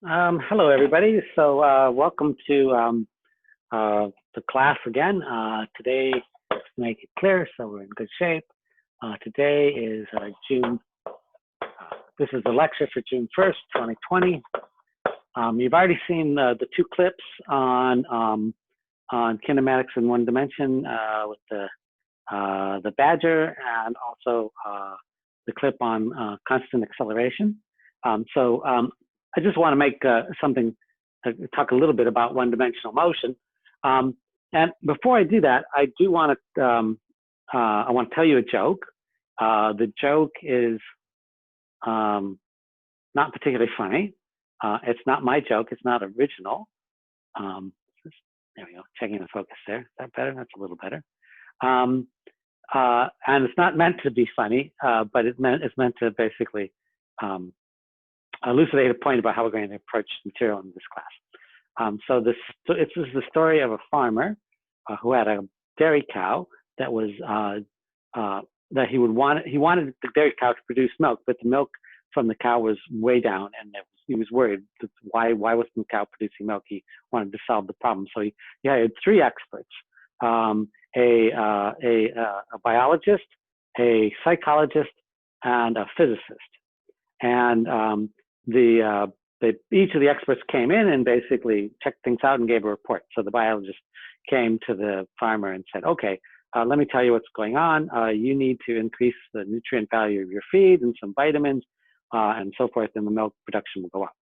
Hello, everybody. So welcome to the class again. Today, to make it clear, so we're in good shape. Today is June. This is the lecture for June 1st, 2020. You've already seen the two clips on kinematics in one dimension with the badger, and also the clip on constant acceleration. I just want to make talk a little bit about one-dimensional motion. And before I do that, I do want to I want to tell you a joke. The joke is not particularly funny. It's not my joke. It's not original. There we go. Checking the focus there. Is that better? That's a little better. And it's not meant to be funny, but it's meant to basically elucidate a point about how we're going to approach material in this class. So this is the story of a farmer who had a dairy cow that was that he wanted the dairy cow to produce milk, but the milk from the cow was way down, and he was worried that why wasn't the cow producing milk. He wanted to solve the problem, so he hired three experts: a biologist, a psychologist, and a physicist. And each of the experts came in and basically checked things out and gave a report. So the biologist came to the farmer and said, okay, let me tell you what's going on. You need to increase the nutrient value of your feed and some vitamins and so forth, and the milk production will go up.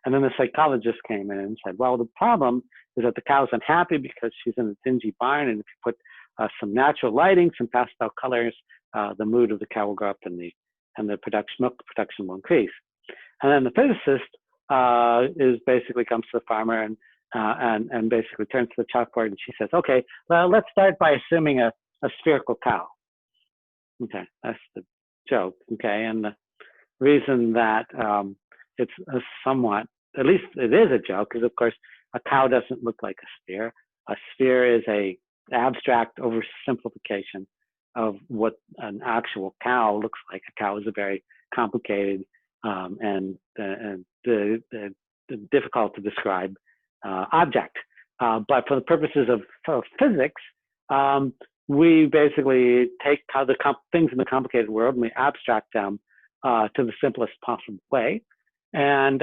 And then the psychologist came in and said, well, the problem is that the cow's unhappy because she's in a dingy barn, and if you put some natural lighting, some pastel colors, the mood of the cow will go up, and the milk production will increase. And then the physicist basically comes to the farmer and basically turns to the chalkboard, and she says, okay, well, let's start by assuming a spherical cow. Okay, that's the joke. Okay, and the reason that it's a somewhat, at least it is a joke, is of course a cow doesn't look like a sphere. A sphere is a abstract oversimplification of what an actual cow looks like. A cow is a very complicated and difficult to describe object. But for the purposes of physics, we basically take how the things in the complicated world and we abstract them to the simplest possible way. And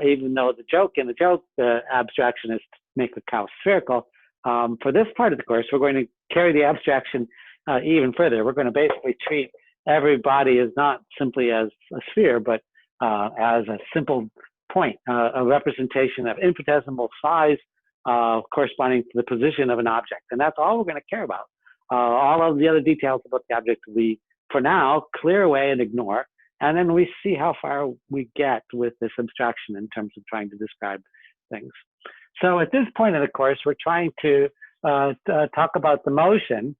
even though the abstraction is to make the cow spherical, for this part of the course, we're going to carry the abstraction even further. We're going to basically treat every body as not simply as a sphere, but as a simple point, a representation of infinitesimal size corresponding to the position of an object. And that's all we're going to care about. All of the other details about the object we, for now, clear away and ignore. And then we see how far we get with this abstraction in terms of trying to describe things. So at this point of the course, we're trying to talk about the motion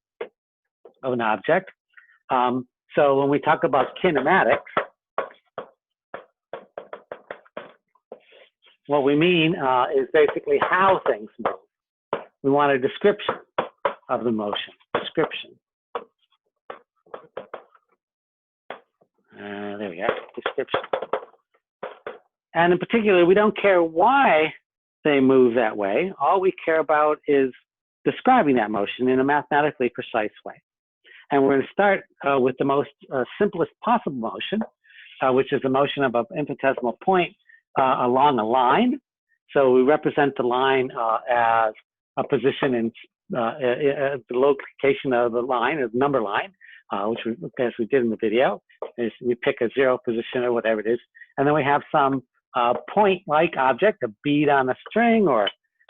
of an object. So when we talk about kinematics, what we mean is basically how things move. We want a description of the motion. Description. There we go. Description. And in particular, we don't care why they move that way. All we care about is describing that motion in a mathematically precise way. And we're going to start with the most simplest possible motion, which is the motion of an infinitesimal point along a line. So we represent the line as a position in the location of the line, or the number line, which as we did in the video, is we pick a zero position or whatever it is. And then we have some point-like object, a bead on a string, or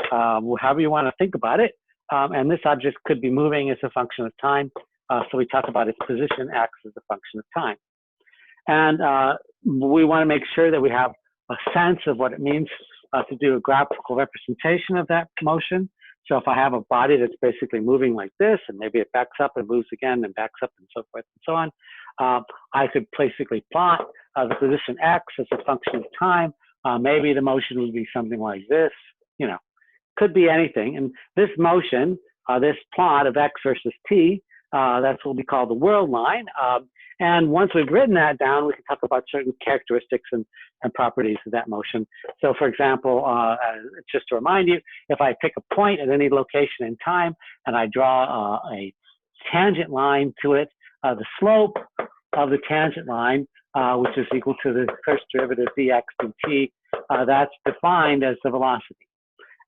however you want to think about it. And this object could be moving as a function of time. So we talk about its position x as a function of time. And we want to make sure that we have a sense of what it means to do a graphical representation of that motion. So if I have a body that's basically moving like this, and maybe it backs up and moves again and backs up and so forth and so on, I could basically plot the position x as a function of time. Maybe the motion would be something like this, could be anything. And this motion, this plot of x versus t, that's what we call the world line. And once we've written that down, we can talk about certain characteristics and properties of that motion. So for example, just to remind you, if I pick a point at any location in time and I draw a tangent line to it, the slope of the tangent line, which is equal to the first derivative dx dt, that's defined as the velocity.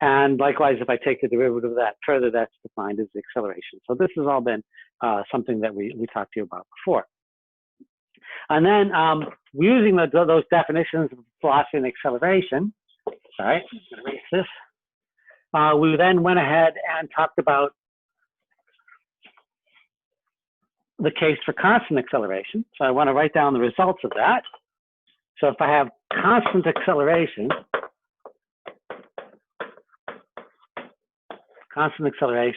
And likewise, if I take the derivative of that further, that's defined as the acceleration. So this has all been something that we talked to you about before. And then using those definitions of velocity and acceleration, sorry, I'm going to erase this. We then went ahead and talked about the case for constant acceleration. So I want to write down the results of that. So if I have constant acceleration,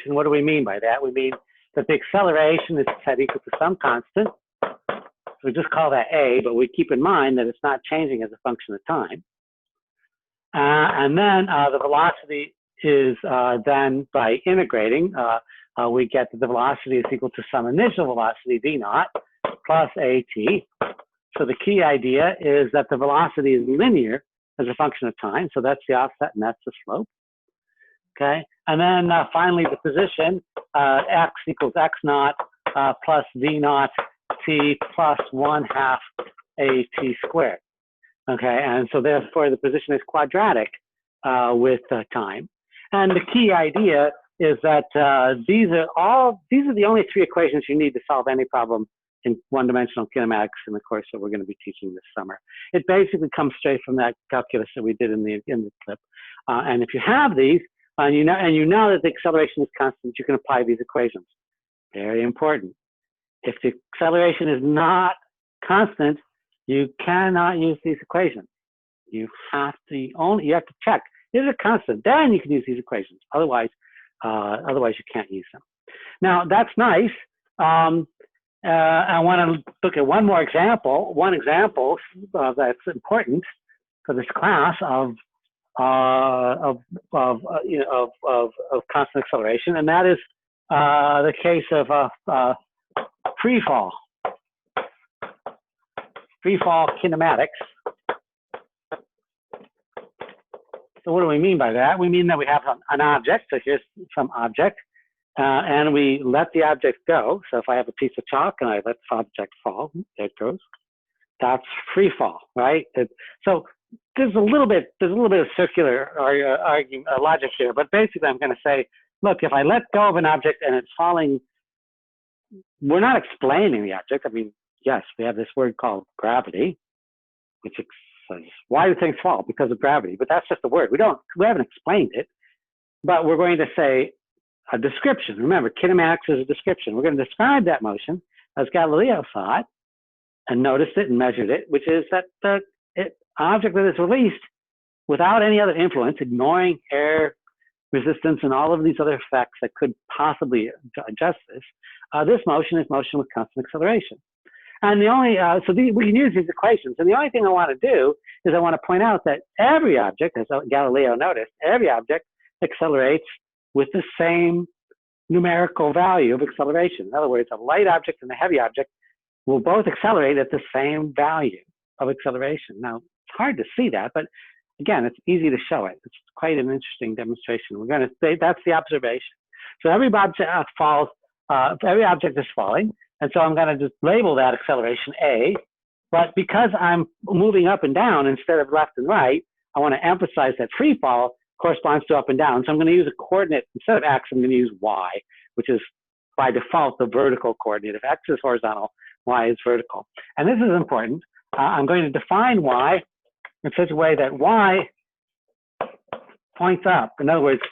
what do we mean by that? We mean that the acceleration is set equal to some constant. So we just call that A, but we keep in mind that it's not changing as a function of time. And then the velocity is then by integrating, we get that the velocity is equal to some initial velocity v naught plus at. So the key idea is that the velocity is linear as a function of time. So that's the offset and that's the slope. Okay. And then finally, the position, x equals x naught plus v naught t plus 1/2 at squared. Okay. And so therefore, the position is quadratic with time. And the key idea is that these are the only three equations you need to solve any problem in one-dimensional kinematics in the course that we're going to be teaching this summer. It basically comes straight from that calculus that we did in the clip. And if you have these, and you know that the acceleration is constant, you can apply these equations. Very important. If the acceleration is not constant, you cannot use these equations. You have to check, is it constant? Then you can use these equations. Otherwise you can't use them. Now that's nice. I want to look at one example that's important for this class of constant acceleration, and that is the case of free fall kinematics. So what do we mean by that? We mean that we have an object. So here's some object, and we let the object go. So if I have a piece of chalk and I let the object fall, there it goes. That's free fall, right? So there's a little bit of circular logic here, but basically I'm going to say, look, if I let go of an object and it's falling, we're not explaining the object. I mean, yes, we have this word called gravity, which says, why do things fall? Because of gravity. But that's just a word. We haven't explained it, but we're going to say a description. Remember, kinematics is a description. We're going to describe that motion as Galileo saw it and noticed it and measured it, which is that the object that is released without any other influence, ignoring air resistance and all of these other effects that could possibly adjust this, this motion is motion with constant acceleration. And the only, we can use these equations. And the only thing I want to do is I want to point out that every object, as Galileo noticed, every object accelerates with the same numerical value of acceleration. In other words, a light object and a heavy object will both accelerate at the same value of acceleration. Now, it's hard to see that, but again, it's easy to show it. It's quite an interesting demonstration. We're going to say that's the observation. So every object every object is falling. And so I'm going to just label that acceleration A, but because I'm moving up and down instead of left and right, I want to emphasize that free fall corresponds to up and down. So I'm going to use a coordinate, instead of X, I'm going to use Y, which is by default the vertical coordinate. If X is horizontal, Y is vertical. And this is important. I'm going to define Y in such a way that Y points up. In other words,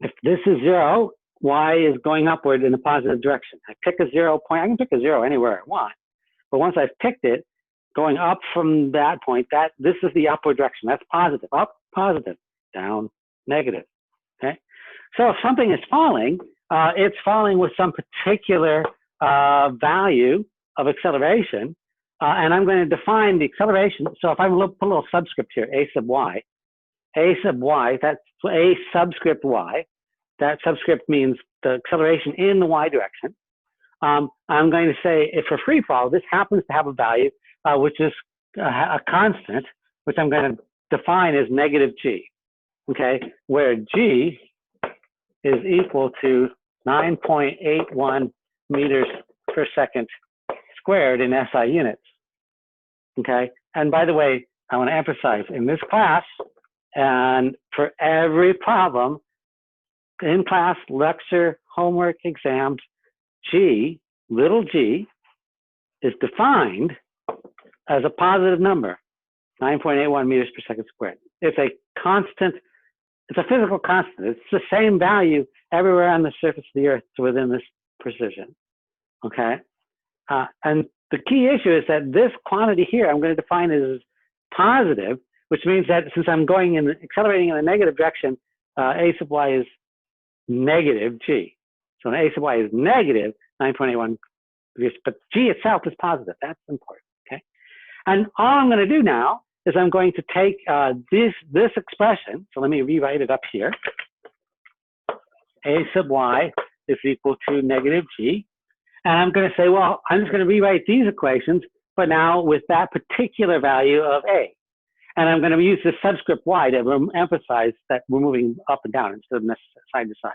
if this is 0, Y is going upward in a positive direction. I pick a 0 point. I can pick a 0 anywhere I want. But once I've picked it, going up from that point, this is the upward direction. That's positive. Up, positive. Down, negative. Okay? So if something is falling, it's falling with some particular value of acceleration. And I'm going to define the acceleration. So if I put a little subscript here, A sub y, that's A subscript y. That subscript means the acceleration in the y direction. I'm going to say if for free fall, this happens to have a value, which is a constant, which I'm going to define as negative g, okay, where g is equal to 9.81 meters per second squared in SI units, okay? And by the way, I want to emphasize in this class, and for every problem, in class, lecture, homework, exams, g, little g, is defined as a positive number, 9.81 meters per second squared. It's a constant, it's a physical constant. It's the same value everywhere on the surface of the Earth within this precision, okay? And the key issue is that this quantity here, I'm going to define as positive, which means that since I'm going in, accelerating in a negative direction, a sub y is negative g. So an a sub y is negative 9.81, but g itself is positive. That's important, okay? And all I'm going to do now is I'm going to take this expression, so let me rewrite it up here. A sub y is equal to negative g. And I'm going to say, well, I'm just going to rewrite these equations, but now with that particular value of a. And I'm going to use the subscript y to emphasize that we're moving up and down instead of side to side.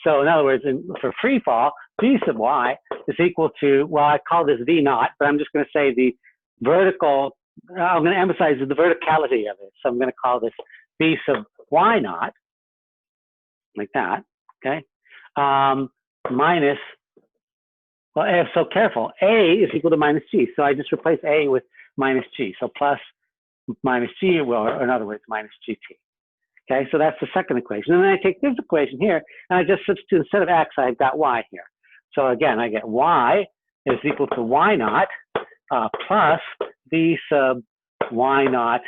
So in other words, for free fall, v sub y is equal to, well, I call this v naught, but I'm just going to say the vertical, I'm going to emphasize the verticality of it. So I'm going to call this v sub y naught, like that, okay? Minus, well, so careful, a is equal to minus g. So I just replace a with minus g. So plus minus g, or in other words, minus gt. Okay, so that's the second equation. And then I take this equation here, and I just substitute, instead of x, I've got y here. So again, I get y is equal to y naught plus v sub y naught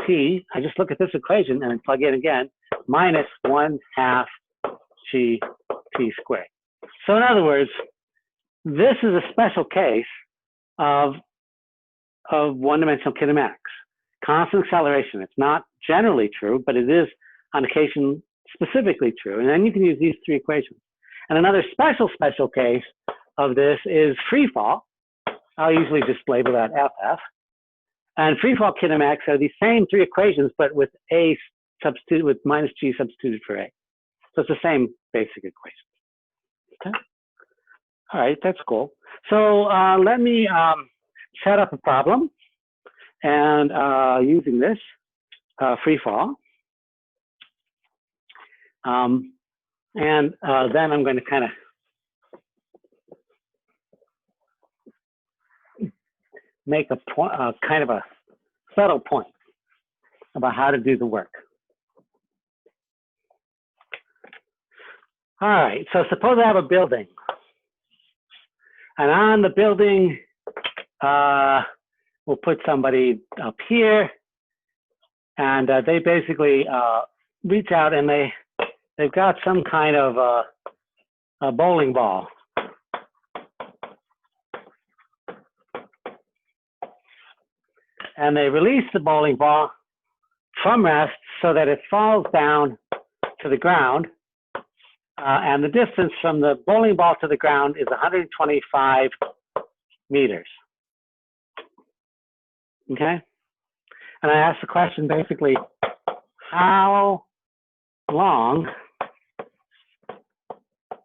t. I just look at this equation and plug in again, minus 1/2 g t squared. So in other words, this is a special case of one-dimensional kinematics. Constant acceleration. It's not generally true, but it is on occasion specifically true. And then you can use these three equations. And another special case of this is free fall. I'll usually just label that FF. And free fall kinematics are these same three equations, but with a substitute, with minus g substituted for a. So it's the same basic equation. Okay. All right, that's cool. So let me set up a problem. And using this free fall, and then I'm going to kind of make a point, kind of a subtle point about how to do the work. All right, so suppose I have a building, and on the building, we'll put somebody up here, and they basically reach out and they've got some kind of a bowling ball. And they release the bowling ball from rest so that it falls down to the ground. And the distance from the bowling ball to the ground is 125 meters. Okay, and I asked the question basically, how long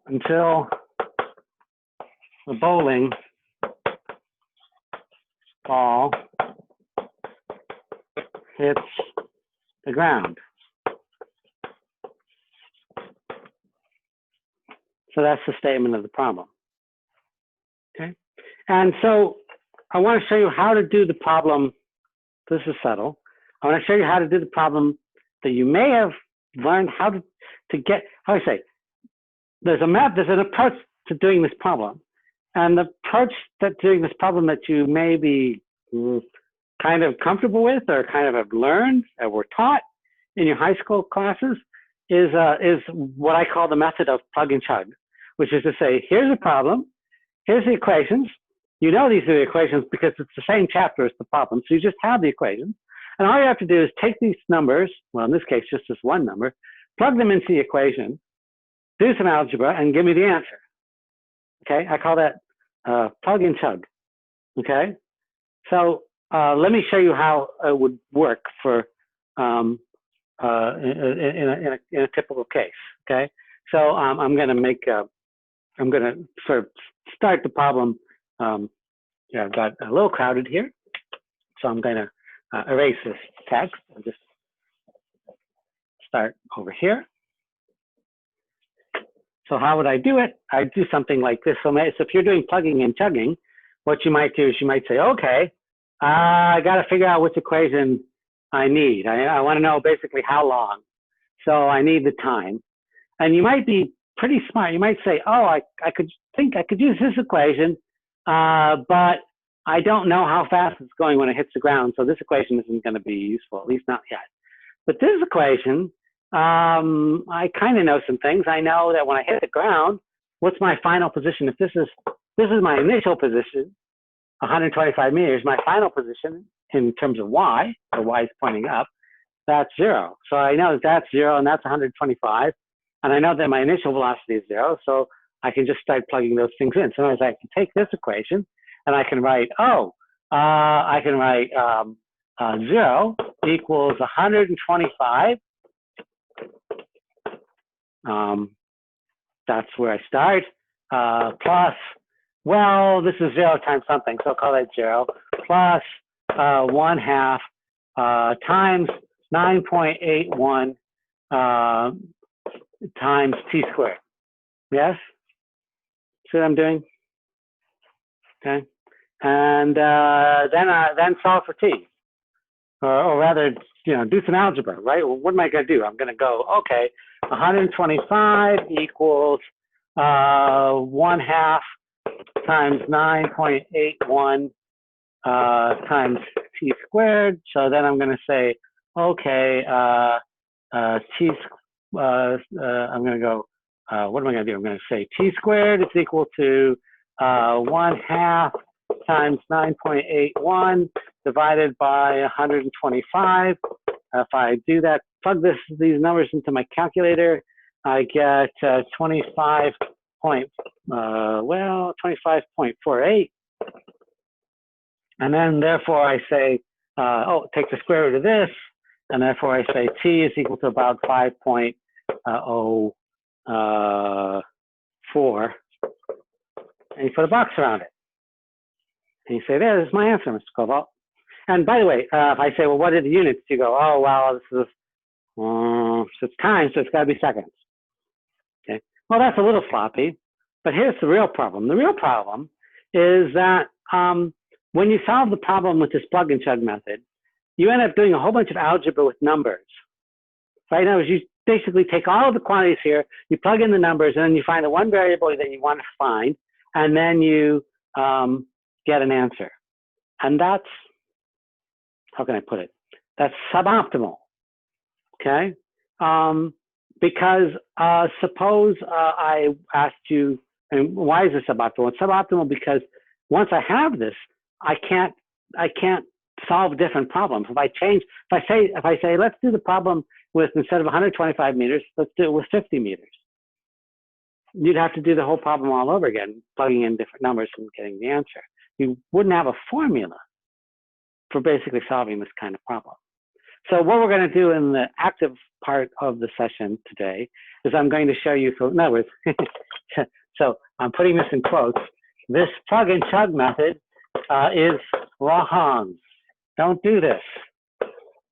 until the bowling ball hits the ground? So that's the statement of the problem. Okay, and so I want to show you how to do the problem. This is subtle. I want to show you how to do the problem that you may have learned how to get, how do I say, there's an approach to doing this problem. And the approach to doing this problem that you may be kind of comfortable with or kind of have learned or were taught in your high school classes is what I call the method of plug and chug, which is to say, here's a problem, here's the equations. You know these are the equations because it's the same chapter as the problem. So you just have the equations. And all you have to do is take these numbers, well, in this case, just this one number, plug them into the equation, do some algebra, and give me the answer. Okay, I call that plug and chug, okay? So let me show you how it would work for in a typical case, okay? So I'm going to make, I'm going to sort of start the problem. Yeah, I've got a little crowded here, so I'm going to erase this text and just start over here. So how would I do it? I'd do something like this. So if you're doing plugging and chugging, what you might do is you might say, okay, I got to figure out which equation I need. I want to know basically how long. So I need the time. And you might be pretty smart. You might say, oh, I could use this equation, but I don't know how fast it's going when it hits the ground. So this equation isn't going to be useful, at least not yet. But this equation, I kind of know some things. I know that when I hit the ground, what's my final position? If this is my initial position, 125 meters, my final position in terms of y, or y is pointing up, that's 0. So I know that's 0 and that's 125. And I know that my initial velocity is 0. So I can just start plugging those things in. So I can take this equation and I can write, 0 equals 125. That's where I start, plus, well, this is 0 times something, so I'll call that 0, plus 1/2 times 9.81 times t squared. Yes? See what I'm doing? Okay. And then solve for t. Or rather, do some algebra, right? Well, what am I going to do? I'm going to go, okay, 125 equals 1/2 times 9.81 times t squared. So then I'm going to say, okay, I'm going to go, what am I going to do? I'm going to say t squared is equal to 1/2 times 9.81 divided by 125. If I do that, plug these numbers into my calculator, I get 25.48. And then therefore I say, take the square root of this, and therefore I say t is equal to about 5.04. And you put a box around it. And you say, there's my answer, Mr. Cobalt. And by the way, if I say, well, what are the units? You go, oh, well, this is, so it's time, so it's got to be seconds. Okay. Well, that's a little sloppy, but here's the real problem. The real problem is that when you solve the problem with this plug and chug method, you end up doing a whole bunch of algebra with numbers. Right now, you basically take all of the quantities here, you plug in the numbers, and then you find the one variable that you want to find, and then you get an answer. And that's, how can I put it? That's suboptimal, okay? Because suppose I asked you, and why is this suboptimal? It's suboptimal because once I have this, I can't solve different problems. If I say, let's do the problem with, instead of 125 meters, let's do it with 50 meters. You'd have to do the whole problem all over again, plugging in different numbers and getting the answer. You wouldn't have a formula for basically solving this kind of problem. So what we're going to do in the active part of the session today is I'm going to show you, so in other words, so I'm putting this in quotes, this plug and chug method is wrong. Don't do this.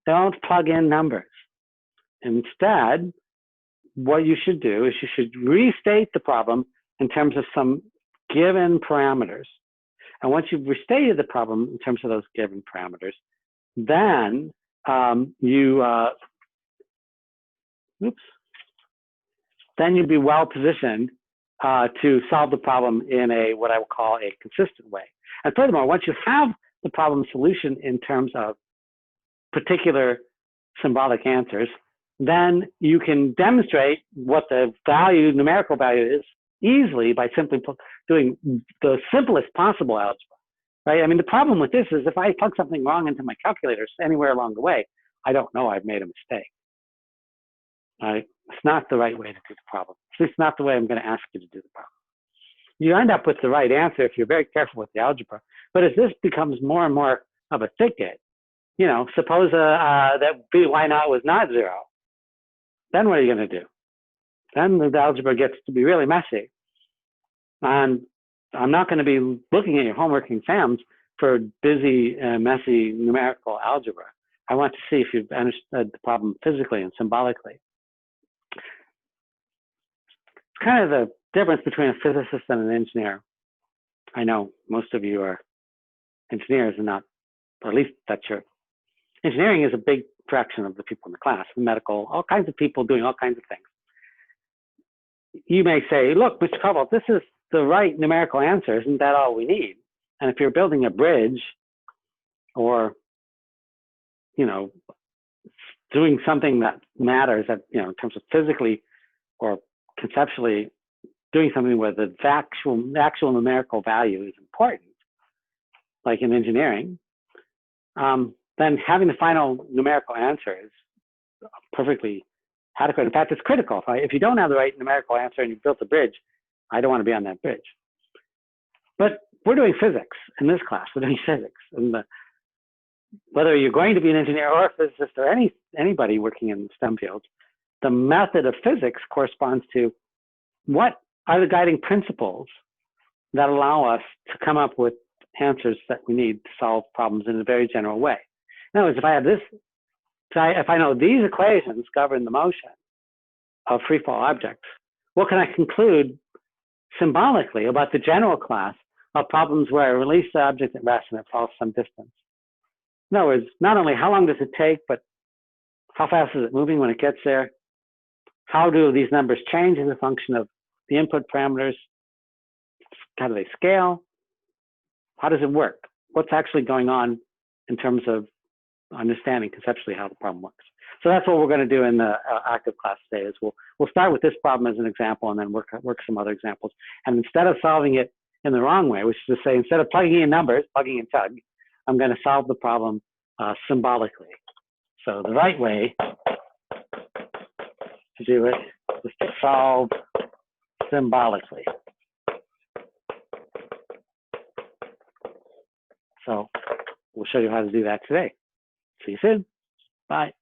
Don't plug in numbers. Instead, what you should do is you should restate the problem in terms of some given parameters. And once you've restated the problem in terms of those given parameters, then then you'd be well positioned to solve the problem in what I will call a consistent way. And furthermore, once you have the problem solution in terms of particular symbolic answers, then you can demonstrate what the numerical value is easily by simply doing the simplest possible algebra, right? I mean, the problem with this is if I plug something wrong into my calculator anywhere along the way, I don't know I've made a mistake. Right? It's not the right way to do the problem. At least not the way I'm going to ask you to do the problem. you end up with the right answer if you're very careful with the algebra. But as this becomes more and more of a thicket, you know, suppose that why not was not 0. Then what are you going to do? Then the algebra gets to be really messy. And I'm not going to be looking at your homework exams for busy, messy numerical algebra. I want to see if you've understood the problem physically and symbolically. It's kind of the difference between a physicist and an engineer. I know most of you are engineers and not, or at least that's your, engineering is a big fraction of the people in the class, medical, all kinds of people doing all kinds of things. You may say, look, Mr. Cobalt, this is the right numerical answer. Isn't that all we need? And if you're building a bridge or, you know, doing something that matters that, you know, in terms of physically or conceptually doing something where the actual numerical value is important, like in engineering, then having the final numerical answer is perfectly adequate. In fact, it's critical. If you don't have the right numerical answer and you've built a bridge, I don't want to be on that bridge. But we're doing physics in this class. We're doing physics. And whether you're going to be an engineer or a physicist or anybody working in STEM fields, the method of physics corresponds to what are the guiding principles that allow us to come up with answers that we need to solve problems in a very general way. In other words, if I have this, if I know these equations govern the motion of free-fall objects, what can I conclude symbolically about the general class of problems where I release the object at rest and it falls some distance? In other words, not only how long does it take, but how fast is it moving when it gets there? How do these numbers change as a function of the input parameters? How do they scale? How does it work? What's actually going on in terms of understanding conceptually how the problem works? So that's what we're going to do in the active class today. Is we'll start with this problem as an example and then work some other examples. And instead of solving it in the wrong way, which is to say, instead of plugging in numbers, plugging in tug, I'm going to solve the problem symbolically. So the right way to do it is to solve symbolically. So we'll show you how to do that today. See you soon. Bye.